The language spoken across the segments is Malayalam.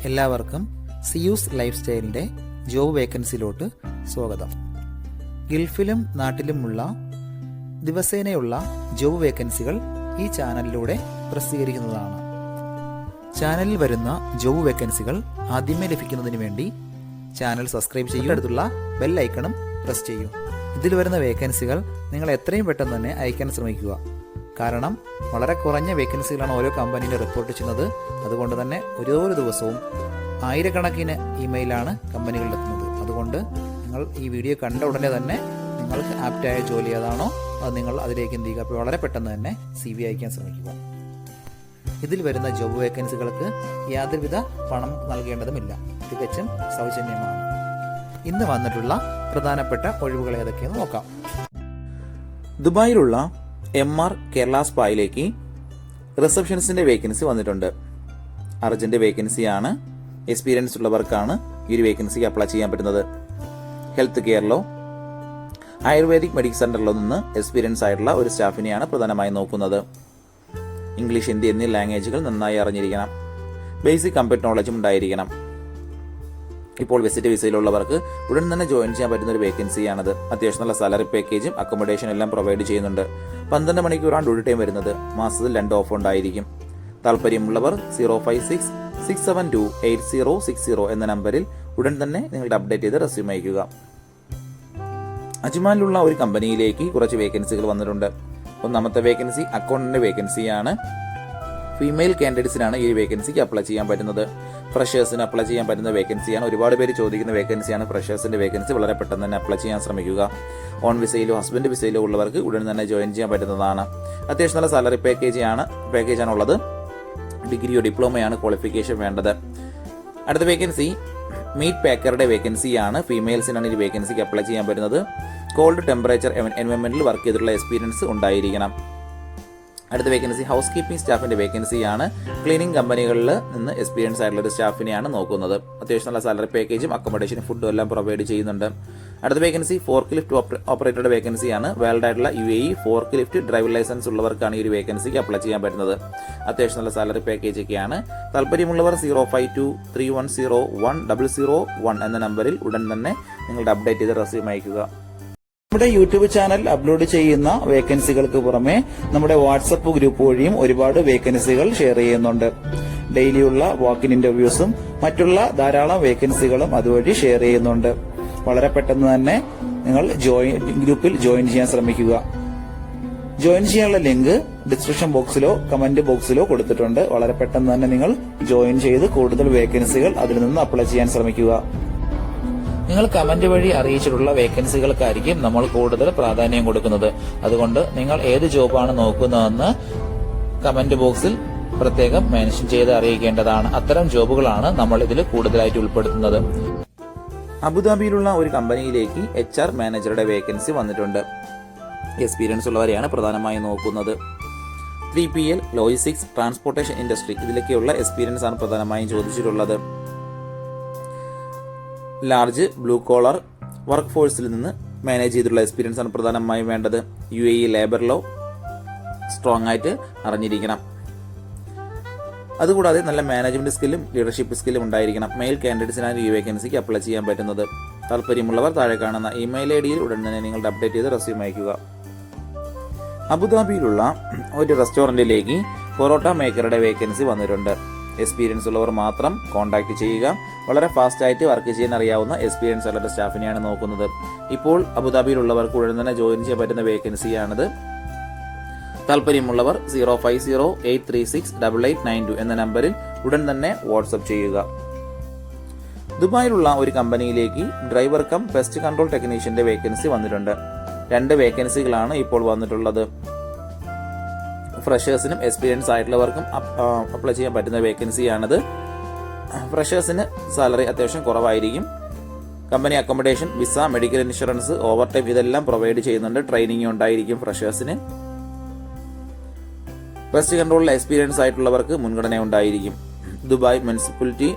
എല്ലാവർക്കും സിയൂസ് ലൈഫ് സ്റ്റൈലിൻ്റെ ജോബ് വേക്കൻസിയിലോട്ട് സ്വാഗതം. ഗൾഫിലും നാട്ടിലുമുള്ള ദിവസേനയുള്ള ജോബ് വേക്കൻസികൾ ഈ ചാനലിലൂടെ പ്രസിദ്ധീകരിക്കുന്നതാണ്. ചാനലിൽ വരുന്ന ജോബ് വേക്കൻസികൾ ആദ്യമേ ലഭിക്കുന്നതിന് വേണ്ടി ചാനൽ സബ്സ്ക്രൈബ് ചെയ്യുക, അടുത്തുള്ള ബെൽ ഐക്കണും പ്രസ് ചെയ്യൂ. ഇതിൽ വരുന്ന വേക്കൻസികൾ നിങ്ങൾ എത്രയും പെട്ടെന്ന് തന്നെ അയക്കാൻ ശ്രമിക്കുക. കാരണം വളരെ കുറഞ്ഞ വേക്കൻസികളാണ് ഓരോ കമ്പനിയിലും റിപ്പോർട്ട് ചെയ്യുന്നത്. അതുകൊണ്ട് തന്നെ ഓരോ ദിവസവും ആയിരക്കണക്കിന് ഇമെയിലാണ് കമ്പനികളിലെത്തുന്നത്. അതുകൊണ്ട് നിങ്ങൾ ഈ വീഡിയോ കണ്ട ഉടനെ തന്നെ നിങ്ങൾക്ക് ആപ്റ്റായ ജോലി ഏതാണോ അത് നിങ്ങൾ അതിലേക്ക് എന്ത് ചെയ്യുക, അപ്പോൾ വളരെ പെട്ടെന്ന് തന്നെ CV അയക്കാൻ ശ്രമിക്കുക. ഇതിൽ വരുന്ന ജോബ് വേക്കൻസികൾക്ക് യാതൊരുവിധ പണം നൽകേണ്ടതുമില്ല, തികച്ചും സൗജന്യമാണ്. ഇന്ന് വന്നിട്ടുള്ള പ്രധാനപ്പെട്ട ഒഴിവുകൾ ഏതൊക്കെയെന്ന് നോക്കാം. ദുബായിലുള്ള MR കേരള സ്പായിലേക്ക് റിസപ്ഷനിസ്റ്റിന്റെ വേക്കൻസി വന്നിട്ടുണ്ട്. അർജന്റ് വേക്കൻസിയാണ്. എക്സ്പീരിയൻസ് ഉള്ളവർക്കാണ് ഈ ഒരു വേക്കൻസിക്ക് അപ്ലൈ ചെയ്യാൻ പറ്റുന്നത്. ഹെൽത്ത് കെയറിലോ ആയുർവേദിക് മെഡിക്കൽ സെന്ററിലോ നിന്ന് എക്സ്പീരിയൻസ് ആയിട്ടുള്ള ഒരു സ്റ്റാഫിനെയാണ് പ്രധാനമായും നോക്കുന്നത്. ഇംഗ്ലീഷ്, ഹിന്ദി എന്നീ ലാംഗ്വേജുകൾ നന്നായി അറിഞ്ഞിരിക്കണം. ബേസിക് കമ്പ്യൂട്ടർ നോളജും ഉണ്ടായിരിക്കണം. ഇപ്പോൾ വിസിറ്റ് വിസയിലുള്ളവർക്ക് ഉടൻ തന്നെ ജോയിൻ ചെയ്യാൻ പറ്റുന്ന ഒരു വേക്കൻസിയാണത്. അത്യാവശ്യം നല്ല സാലറി പാക്കേജും അക്കോമഡേഷൻ എല്ലാം പ്രൊവൈഡ് ചെയ്യുന്നുണ്ട്. 12 മണിക്കൂറാണ് ഡ്യൂട്ടി ടൈം വരുന്നത്. മാസത്തിൽ 2 ഓഫ് ഉണ്ടായിരിക്കും. താല്പര്യമുള്ളവർ 056-672-8060 എന്ന നമ്പറിൽ ഉടൻ തന്നെ നിങ്ങളുടെ അപ്ഡേറ്റ് ചെയ്ത് റെസ്യൂം അയക്കുക. അജ്മാനിലുള്ള ഒരു കമ്പനിയിലേക്ക് കുറച്ച് വേക്കൻസികൾ വന്നിട്ടുണ്ട്. ഒന്നാമത്തെ വേക്കൻസി അക്കൗണ്ടന്റ് വേക്കൻസിയാണ്. ഫീമെയിൽ കാൻഡിഡേറ്റ്സിനാണ് ഈ വേക്കൻസിക്ക് അപ്ലൈ ചെയ്യാൻ പറ്റുന്നത്. ഫ്രഷേഴ്സിന് അപ്ലൈ ചെയ്യാൻ പറ്റുന്ന വേക്കൻസിയാണ്. ഒരുപാട് പേര് ചോദിക്കുന്ന വേക്കൻസിയാണ് ഫ്രഷേഴ്സിന്റെ വേക്കൻസി. വളരെ പെട്ടെന്ന് തന്നെ അപ്ലൈ ചെയ്യാൻ ശ്രമിക്കുക. ഓൺ വിസയിലോ ഹസ്ബൻഡ് വിസയിലോ ഉള്ളവർക്ക് ഉടൻ തന്നെ ജോയിൻ ചെയ്യാൻ പറ്റുന്നതാണ്. അത്യാവശ്യം നല്ല സാലറി പാക്കേജാണ് ഉള്ളത്. ഡിഗ്രിയോ ഡിപ്ലോമയാണ് ക്വാളിഫിക്കേഷൻ വേണ്ടത്. അടുത്ത വേക്കൻസി മീറ്റ് പാക്കറുടെ വേക്കൻസിയാണ്. ഫീമെയിൽസിനാണ് ഈ വേക്കൻസിക്ക് അപ്ലൈ ചെയ്യാൻ പറ്റുന്നത്. കോൾഡ് ടെമ്പറേച്ചർ എൻവയോൺമെന്റിൽ വർക്ക് ചെയ്തിട്ടുള്ള എക്സ്പീരിയൻസ് ഉണ്ടായിരിക്കണം. അടുത്ത വേക്കൻസി ഹൗസ് കീപ്പിംഗ് സ്റ്റാഫിന്റെ വേക്കൻസിയാണ്. ക്ലീനിങ് കമ്പനികളിൽ നിന്ന് എക്സ്പീരിയൻസ് ആയിട്ടുള്ള ഒരു സ്റ്റാഫിനെയാണ് നോക്കുന്നത്. അത്യാവശ്യം നല്ല സാലറി പാക്കേജും അക്കോമഡേഷനും ഫുഡും എല്ലാം പ്രൊവൈഡ് ചെയ്യുന്നുണ്ട്. അടുത്ത വേക്കൻസി ഫോർക്ക് ലിഫ്റ്റ് ഓപ്പറേറ്ററുടെ വേക്കൻസിയാണ്. വാലിഡ് ആയിട്ടുള്ള UAE fork lift driving licence ഉള്ളവർക്കാണ് ഈ ഒരു വേക്കൻസിക്ക് അപ്ലൈ ചെയ്യാൻ പറ്റുന്നത്. അത്യാവശ്യം നല്ല സാലറി പാക്കേജ് ഒക്കെയാണ്. താല്പര്യമുള്ളവർ 05231010001 എന്ന നമ്പറിൽ ഉടൻ തന്നെ നിങ്ങളുടെ അപ്ഡേറ്റ് ചെയ്ത് റെസ്യൂം അയക്കുക. നമ്മുടെ യൂട്യൂബ് ചാനൽ അപ്ലോഡ് ചെയ്യുന്ന വേക്കൻസികൾക്ക് പുറമെ നമ്മുടെ വാട്സപ്പ് ഗ്രൂപ്പ് വഴിയും ഒരുപാട് വേക്കൻസികൾ ഷെയർ ചെയ്യുന്നുണ്ട്. ഡെയിലിയുള്ള വാക്കിൻ ഇന്റർവ്യൂസും മറ്റുള്ള ധാരാളം വേക്കൻസികളും അതുവഴി ഷെയർ ചെയ്യുന്നുണ്ട്. വളരെ പെട്ടെന്ന് തന്നെ നിങ്ങൾ ഗ്രൂപ്പിൽ ജോയിൻ ചെയ്യാൻ ശ്രമിക്കുക. ജോയിൻ ചെയ്യാനുള്ള ലിങ്ക് ഡിസ്ക്രിപ്ഷൻ ബോക്സിലോ കമന്റ് ബോക്സിലോ കൊടുത്തിട്ടുണ്ട്. വളരെ പെട്ടെന്ന് തന്നെ നിങ്ങൾ ജോയിൻ ചെയ്ത് കൂടുതൽ വേക്കൻസികൾ അതിൽ നിന്ന് അപ്ലൈ ചെയ്യാൻ ശ്രമിക്കുക. നിങ്ങൾ കമന്റ് വഴി അറിയിച്ചിട്ടുള്ള വേക്കൻസികൾക്കായിരിക്കും നമ്മൾ കൂടുതൽ പ്രാധാന്യം കൊടുക്കുന്നത്. അതുകൊണ്ട് നിങ്ങൾ ഏത് ജോബാണ് നോക്കുന്നതെന്ന് കമന്റ് ബോക്സിൽ പ്രത്യേകം മെൻഷൻ ചെയ്ത് അറിയിക്കേണ്ടതാണ്. അത്തരം ജോബുകളാണ് നമ്മൾ ഇതിൽ കൂടുതലായിട്ട് ഉൾപ്പെടുത്തുന്നത്. അബുദാബിയിലുള്ള ഒരു കമ്പനിയിലേക്ക് HR മാനേജറുടെ വേക്കൻസി വന്നിട്ടുണ്ട്. എക്സ്പീരിയൻസ് ഉള്ളവരെയാണ് പ്രധാനമായും നോക്കുന്നത്. 3PL, ലോജിസ്റ്റിക്സ്, ട്രാൻസ്പോർട്ടേഷൻ ഇൻഡസ്ട്രി ഇതിലൊക്കെയുള്ള എക്സ്പീരിയൻസ് ആണ് പ്രധാനമായും ചോദിച്ചിട്ടുള്ളത്. ലാർജ് ബ്ലൂ കോളർ വർക്ക് ഫോഴ്സിൽ നിന്ന് മാനേജ് ചെയ്തിട്ടുള്ള എക്സ്പീരിയൻസ് ആണ് പ്രധാനമായും വേണ്ടത്. UAE ലേബർ ലോ സ്ട്രോങ് ആയിട്ട് അറിഞ്ഞിരിക്കണം. അതുകൂടാതെ നല്ല മാനേജ്മെന്റ് സ്കില്ലും ലീഡർഷിപ്പ് സ്കില്ലും ഉണ്ടായിരിക്കണം. മെയിൽ കാൻഡിഡേറ്റ്സിനാണ് ഈ വേക്കൻസിക്ക് അപ്ലൈ ചെയ്യാൻ പറ്റുന്നത്. താല്പര്യമുള്ളവർ താഴെ കാണുന്ന ഇമെയിൽ IDയിൽ ഉടൻ തന്നെ നിങ്ങളുടെ അപ്ഡേറ്റ് ചെയ്ത് റെസ്യൂം അയക്കുക. അബുദാബിയിലുള്ള ഒരു റെസ്റ്റോറന്റിലേക്ക് പൊറോട്ട മേക്കറുടെ വേക്കൻസി വന്നിട്ടുണ്ട്. എക്സ്പീരിയൻസ് ഉള്ളവർ മാത്രം കോൺടാക്ട് ചെയ്യുക. വളരെ ഫാസ്റ്റ് ആയിട്ട് വർക്ക് ചെയ്യാൻ അറിയാവുന്ന എക്സ്പീരിയൻസ് ഉള്ള സ്റ്റാഫിനെയാണ് നോക്കുന്നത്. ഇപ്പോൾ അബുദാബിയിലുള്ളവർക്ക് ഉടൻ തന്നെ ജോയിൻ ചെയ്യാൻ പറ്റുന്ന വേക്കൻസിയാണിത്. താല്പര്യമുള്ളവർ 050-836-8892 എന്ന നമ്പറിൽ ഉടൻ തന്നെ വാട്സ്ആപ്പ് ചെയ്യുക. ദുബായിലുള്ള ഒരു കമ്പനിയിലേക്ക് ഡ്രൈവർ കം പെസ്റ്റ് കൺട്രോൾ ടെക്നീഷ്യന്റെ വേക്കൻസി വന്നിട്ടുണ്ട്. 2 വേക്കൻസികളാണ് ഇപ്പോൾ വന്നിട്ടുള്ളത്. ഫ്രഷേഴ്സിനും എക്സ്പീരിയൻസ് ആയിട്ടുള്ളവർക്കും അപ്ലൈ ചെയ്യാൻ പറ്റുന്ന വേക്കൻസിയാണിത്. ഫ്രഷേഴ്സിന് സാലറി അത്യാവശ്യം കുറവായിരിക്കും. Company accommodation, visa, medical insurance, over time ഇതെല്ലാം പ്രൊവൈഡ് ചെയ്യുന്നുണ്ട്. ട്രെയിനിങ് ഉണ്ടായിരിക്കും ഫ്രഷേഴ്സിന്. പെസ്റ്റ് കൺട്രോളിൽ എക്സ്പീരിയൻസ് ആയിട്ടുള്ളവർക്ക് മുൻഗണന ഉണ്ടായിരിക്കും. Dubai municipality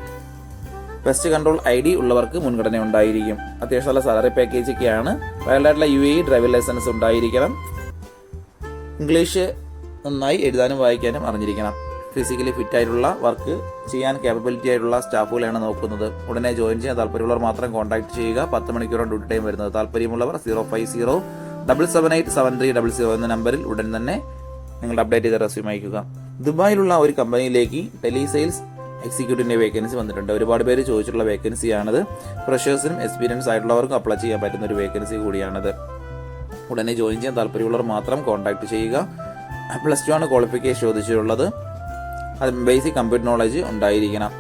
pest control ID ഉള്ളവർക്ക് മുൻഗണന ഉണ്ടായിരിക്കും. അത്യാവശ്യം നല്ല സാലറി പാക്കേജ് ഒക്കെയാണ്. വാലിഡായിട്ടുള്ള UAE ഡ്രൈവിംഗ് ലൈസൻസ് ഉണ്ടായിരിക്കണം. ഇംഗ്ലീഷ് നന്നായി എഴുതാനും വായിക്കാനും അറിഞ്ഞിരിക്കണം. ഫിസിക്കലി ഫിറ്റ് ആയിട്ടുള്ള വർക്ക് ചെയ്യാൻ കേപ്പബിലിറ്റി ആയിട്ടുള്ള സ്റ്റാഫുകളെയാണ് നോക്കുന്നത്. ഉടനെ ജോയിൻ ചെയ്യാൻ താല്പര്യമുള്ളവർ മാത്രം കോൺടാക്ട് ചെയ്യുക. 10 മണിക്കൂറാണ് ഡ്യൂട്ടി ടൈം വരുന്നത്. താല്പര്യമുള്ളവർ 05077373000 എന്ന നമ്പറിൽ ഉടൻ തന്നെ നിങ്ങളുടെ അപ്ഡേറ്റ് ചെയ്ത റെസ്യൂം അയക്കുക. ദുബായിലുള്ള ഒരു കമ്പനിയിലേക്ക് ടെലി സെയിൽസ് എക്സിക്യൂട്ടീവിന്റെ വേക്കൻസി വന്നിട്ടുണ്ട്. ഒരുപാട് പേര് ചോദിച്ചിട്ടുള്ള വേക്കൻസിയാണിത്. ഫ്രഷേഴ്സിനും എക്സ്പീരിയൻസ് ആയിട്ടുള്ളവർക്കും അപ്ലൈ ചെയ്യാൻ പറ്റുന്ന ഒരു വേക്കൻസി കൂടിയാണിത്. ഉടനെ ജോയിൻ ചെയ്യാൻ താല്പര്യമുള്ളവർ മാത്രം കോൺടാക്ട് ചെയ്യുക. +2 ആണ് ക്വാളിഫിക്കേഷൻ ചോദിച്ചിട്ടുള്ളത്. അത് ബേസിക് കമ്പ്യൂട്ടർ നോളജ് ഉണ്ടായിരിക്കണം.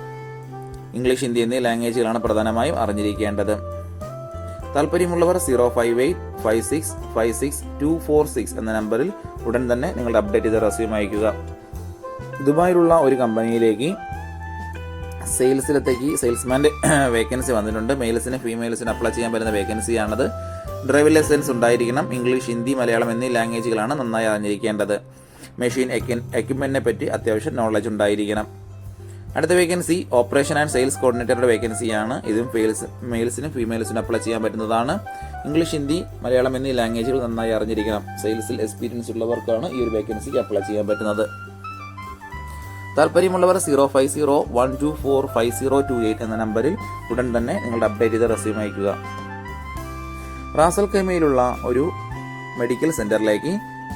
ഇംഗ്ലീഷ്, ഹിന്ദി എന്നീ ലാംഗ്വേജുകളാണ് പ്രധാനമായും അറിഞ്ഞിരിക്കേണ്ടത്. താല്പര്യമുള്ളവർ 0585656 എന്ന നമ്പറിൽ ഉടൻ തന്നെ നിങ്ങളുടെ അപ്ഡേറ്റ് ചെയ്ത റെസ്യൂം അയക്കുക. ദുബായിലുള്ള ഒരു കമ്പനിയിലേക്ക് സെയിൽസ്മാൻ്റെ വേക്കൻസി വന്നിട്ടുണ്ട്. മെയിൽസിന് ഫീമെയിൽസിന് അപ്ലൈ ചെയ്യാൻ പറ്റുന്ന വേക്കൻസിയാണത്. ഡ്രൈവിംഗ് ലൈസൻസ് ഉണ്ടായിരിക്കണം. ഇംഗ്ലീഷ്, ഹിന്ദി, മലയാളം എന്നീ ലാംഗ്വേജുകളാണ് നന്നായി അറിഞ്ഞിരിക്കേണ്ടത്. മെഷീൻ എക്യുപ്മെന്റിനെ പറ്റി അത്യാവശ്യം നോളജ് ഉണ്ടായിരിക്കണം. അടുത്ത വേക്കൻസി ഓപ്പറേഷൻ ആൻഡ് സെയിൽസ് കോർഡിനേറ്ററുടെ വേക്കൻസിയാണ്. ഇതും മെയിൽസിനും ഫീമെയിൽസിനും അപ്ലൈ ചെയ്യാൻ പറ്റുന്നതാണ്. ഇംഗ്ലീഷ്, ഹിന്ദി, മലയാളം എന്നീ ലാംഗ്വേജുകൾ നന്നായി അറിഞ്ഞിരിക്കണം. സെയിൽസിൽ എക്സ്പീരിയൻസ് ഉള്ളവർക്കാണ് ഈ ഒരു വേക്കൻസിക്ക് അപ്ലൈ ചെയ്യാൻ പറ്റുന്നത്. താല്പര്യമുള്ളവർ 05012450028 എന്ന നമ്പറിൽ ഉടൻ തന്നെ നിങ്ങളുടെ അപ്ഡേറ്റ് ചെയ്ത റെസ്യൂം അയക്കുക. റാസൽ ഖൈമയിലുള്ള ഒരു മെഡിക്കൽ സെന്ററിലേക്ക്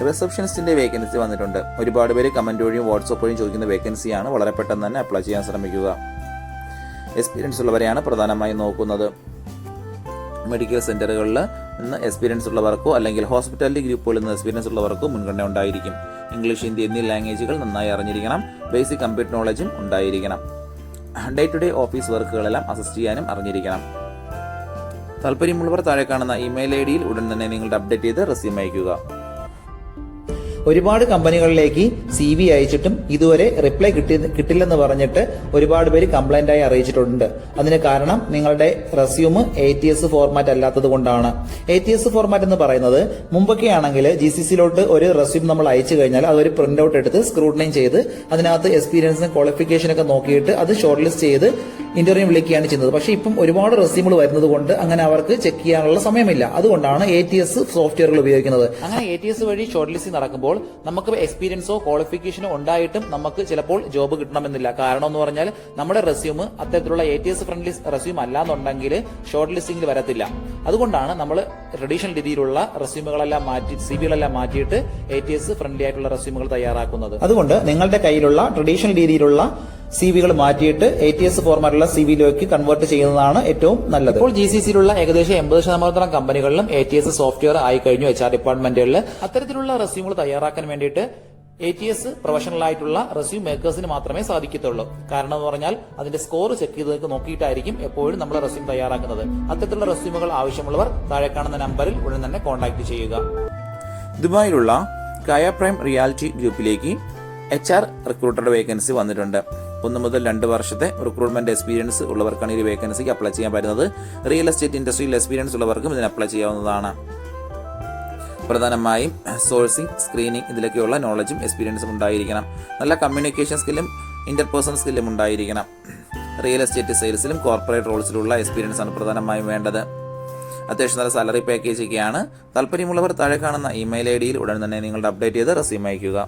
റിസപ്ഷനിസ്റ്റിന്റെ വേക്കൻസി വന്നിട്ടുണ്ട്. ഒരുപാട് പേര് കമന്റ് വഴിയും വാട്സ്ആപ്പ് വഴിയും ചോദിക്കുന്ന വേക്കൻസിയാണ്. വളരെ പെട്ടെന്ന് തന്നെ അപ്ലൈ ചെയ്യാൻ ശ്രമിക്കുക. എക്സ്പീരിയൻസ് ഉള്ളവരെയാണ് പ്രധാനമായും നോക്കുന്നത്. മെഡിക്കൽ സെന്ററുകളിൽ നിന്ന് എക്സ്പീരിയൻസ് ഉള്ളവർക്കോ അല്ലെങ്കിൽ ഹോസ്പിറ്റാലിറ്റി ഗ്രൂപ്പുകളിൽ നിന്ന് എക്സ്പീരിയൻസ് ഉള്ളവർക്കോ മുൻഗണന ഉണ്ടായിരിക്കും. ഇംഗ്ലീഷ്, ഹിന്ദി എന്നീ ലാംഗ്വേജുകൾ നന്നായി അറിഞ്ഞിരിക്കണം. ബേസിക് കമ്പ്യൂട്ടർ നോളജും ഉണ്ടായിരിക്കണം. ഡേ ടു ഡേ ഓഫീസ് വർക്കുകളെല്ലാം അസിസ്റ്റ് ചെയ്യാനും അറിഞ്ഞിരിക്കണം. താല്പര്യമുള്ളവർ താഴെ കാണുന്ന ഇമെയിൽ ഐഡിയിൽ ഉടൻ തന്നെ നിങ്ങളുടെ അപ്ഡേറ്റ് ചെയ്ത് റെസ്യൂം അയക്കുക. ഒരുപാട് കമ്പനികളിലേക്ക് CV അയച്ചിട്ടും ഇതുവരെ റിപ്ലൈ കിട്ടില്ലെന്ന് പറഞ്ഞിട്ട് ഒരുപാട് പേര് കംപ്ലൈന്റ് ആയി അറിയിച്ചിട്ടുണ്ട്. അതിന് കാരണം നിങ്ങളുടെ റെസ്യൂം ATS ഫോർമാറ്റ് അല്ലാത്തത് കൊണ്ടാണ്. ATS ഫോർമാറ്റ് എന്ന് പറയുന്നത് മുമ്പൊക്കെ ആണെങ്കിൽ GCCയിലോട്ട് ഒരു റെസ്യൂം നമ്മൾ അയച്ചു കഴിഞ്ഞാൽ അതൊരു പ്രിന്റ് ഔട്ട് എടുത്ത് സ്ക്രൂട്ടനൈൻ ചെയ്ത് അതിനകത്ത് എക്സ്പീരിയൻസും ക്വാളിഫിക്കേഷനൊക്കെ നോക്കിയിട്ട് അത് ഷോർട്ട് ലിസ്റ്റ് ചെയ്ത് ഇന്റർവ്യൂ വിളിക്കുകയാണ് ചെയ്യുന്നത്. പക്ഷേ ഇപ്പം ഒരുപാട് റെസ്യൂമുകൾ വരുന്നത് കൊണ്ട് അങ്ങനെ അവർക്ക് ചെക്ക് ചെയ്യാനുള്ള സമയമില്ല. അതുകൊണ്ടാണ് ATS സോഫ്റ്റ്വെയറുകൾ ഉപയോഗിക്കുന്നത്. അങ്ങനെ ATS വഴി ഷോർട്ട് ലിസ്റ്റിംഗ് നടക്കുമ്പോൾ നമുക്ക് എക്സ്പീരിയൻസോ ക്വാളിഫിക്കേഷനോ ഉണ്ടായിട്ടും നമുക്ക് ചിലപ്പോൾ ജോബ് കിട്ടണമെന്നില്ല. കാരണം എന്ന് പറഞ്ഞാൽ നമ്മുടെ റെസ്യൂം അത്തരത്തിലുള്ള ATS ഫ്രണ്ട്ലി റെസ്യൂം അല്ലാന്നുണ്ടെങ്കിൽ ഷോർട്ട് ലിസ്റ്റിംഗിൽ വരത്തില്ല. അതുകൊണ്ടാണ് നമ്മൾ ട്രഡീഷണൽ രീതിയിലുള്ള റെസ്യൂമുകളെല്ലാം മാറ്റി CVകളെല്ലാം മാറ്റിയിട്ട് ATS ഫ്രണ്ട്ലി ആയിട്ടുള്ള റെസ്യൂമുകൾ തയ്യാറാക്കുന്നത്. അതുകൊണ്ട് നിങ്ങളുടെ കയ്യിലുള്ള ട്രഡീഷണൽ രീതിയിലുള്ള CVകൾ മാറ്റിയിട്ട് ATS ഫോർമാറ്റുള്ള CVയിലേക്ക് കൺവേർട്ട് ചെയ്യുന്നതാണ് ഏറ്റവും നല്ലത്. ഇപ്പോൾ GCCയിലുള്ള ഏകദേശം 80% കമ്പനികളിലും ATS സോഫ്റ്റ്വെയർ ആയി കഴിഞ്ഞു. HR ഡിപ്പാർട്ട്മെന്റുകളിൽ അത്തരത്തിലുള്ള റെസ്യൂമുകൾ തയ്യാറാക്കാൻ വേണ്ടിയിട്ട് ATS പ്രൊഫഷണൽ ആയിട്ടുള്ള റെസ്യൂം മേക്കേഴ്സിന് മാത്രമേ സാധിക്കത്തുള്ളൂ. കാരണം എന്ന് പറഞ്ഞാൽ അതിന്റെ സ്കോർ ചെക്ക് ചെയ്ത് നോക്കിയിട്ടായിരിക്കും എപ്പോഴും നമ്മൾ റെസ്യൂം തയ്യാറാക്കുന്നത്. അത്തരത്തിലുള്ള റെസ്യൂമുകൾ ആവശ്യമുള്ളവർ താഴെ കാണുന്ന നമ്പറിൽ ഉടൻ തന്നെ കോൺടാക്ട് ചെയ്യുക. ദുബായിലുള്ള കായ പ്രൈം റിയാലിറ്റി ഗ്രൂപ്പിലേക്ക് HR റിക്രൂട്ടറുടെ വേക്കൻസി വന്നിട്ടുണ്ട്. 1 മുതൽ 2 വർഷത്തെ റിക്രൂട്ട്മെന്റ് എക്സ്പീരിയൻസ് ഉള്ളവർക്കാണ് ഈ വേക്കൻസിക്ക് അപ്ലൈ ചെയ്യാൻ പറ്റുന്നത്. റിയൽ എസ്റ്റേറ്റ് ഇൻഡസ്ട്രിയിൽ എക്സ്പീരിയൻസ് ഉള്ളവർക്കും ഇതിന് അപ്ലൈ ചെയ്യാവുന്നതാണ്. പ്രധാനമായും സോഴ്സിംഗ്, സ്ക്രീനിംഗ് ഇതിലൊക്കെയുള്ള നോളജും എക്സ്പീരിയൻസും ഉണ്ടായിരിക്കണം. നല്ല കമ്മ്യൂണിക്കേഷൻ സ്കില്ലും ഇന്റർപേഴ്സണൽ സ്കില്ലും ഉണ്ടായിരിക്കണം. റിയൽ എസ്റ്റേറ്റ് സെയിൽസിലും കോർപ്പറേറ്റ് റോൾസിലുള്ള എക്സ്പീരിയൻസ് ആണ് പ്രധാനമായും വേണ്ടത്. അത്യാവശ്യം നല്ല സാലറി പാക്കേജ് ഒക്കെയാണ്. താല്പര്യമുള്ളവർ താഴെ കാണുന്ന ഇമെയിൽ ഐഡിയിൽ ഉടൻ തന്നെ നിങ്ങളുടെ അപ്ഡേറ്റ് ചെയ്ത് റെസ്യൂം അയക്കുക.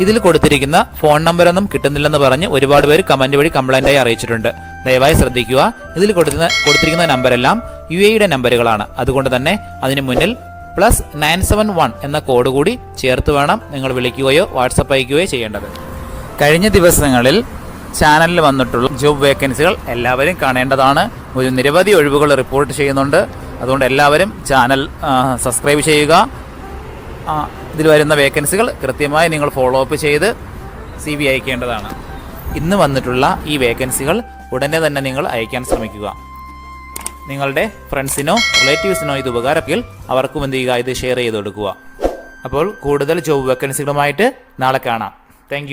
ഇതിൽ കൊടുത്തിരിക്കുന്ന ഫോൺ നമ്പറൊന്നും കിട്ടുന്നില്ലെന്ന് പറഞ്ഞ് ഒരുപാട് പേര് കമന്റ് വഴി കംപ്ലൈന്റായി അറിയിച്ചിട്ടുണ്ട്. ദയവായി ശ്രദ്ധിക്കുക. ഇതിൽ കൊടുത്തിരിക്കുന്ന നമ്പരെല്ലാം UAE നമ്പറുകളാണ്. അതുകൊണ്ട് തന്നെ അതിന് മുന്നിൽ +971 എന്ന കോഡ് കൂടി ചേർത്ത് വേണം നിങ്ങൾ വിളിക്കുകയോ വാട്സപ്പ് അയക്കുകയോ ചെയ്യേണ്ടത്. കഴിഞ്ഞ ദിവസങ്ങളിൽ ചാനലിൽ വന്നിട്ടുള്ള ജോബ് വേക്കൻസികൾ എല്ലാവരും കാണേണ്ടതാണ്. ഒരു നിരവധി ഒഴിവുകൾ റിപ്പോർട്ട് ചെയ്യുന്നുണ്ട്. അതുകൊണ്ട് എല്ലാവരും ചാനൽ സബ്സ്ക്രൈബ് ചെയ്യുക. ഇതിൽ വരുന്ന വേക്കൻസികൾ കൃത്യമായി നിങ്ങൾ ഫോളോ അപ്പ് ചെയ്ത് CV അയക്കേണ്ടതാണ്. ഇന്ന് വന്നിട്ടുള്ള ഈ വേക്കൻസികൾ ഉടനെ തന്നെ നിങ്ങൾ അയക്കാൻ ശ്രമിക്കുക. നിങ്ങളുടെ ഫ്രണ്ട്സിനോ റിലേറ്റീവ്സിനോ ഇത് ഉപകാരമെങ്കിൽ അവർക്കും എന്ത് ചെയ്യുക, ഇത് ഷെയർ ചെയ്ത് കൊടുക്കുക. അപ്പോൾ കൂടുതൽ ജോബ് വേക്കൻസികളുമായിട്ട് നാളെ കാണാം. താങ്ക്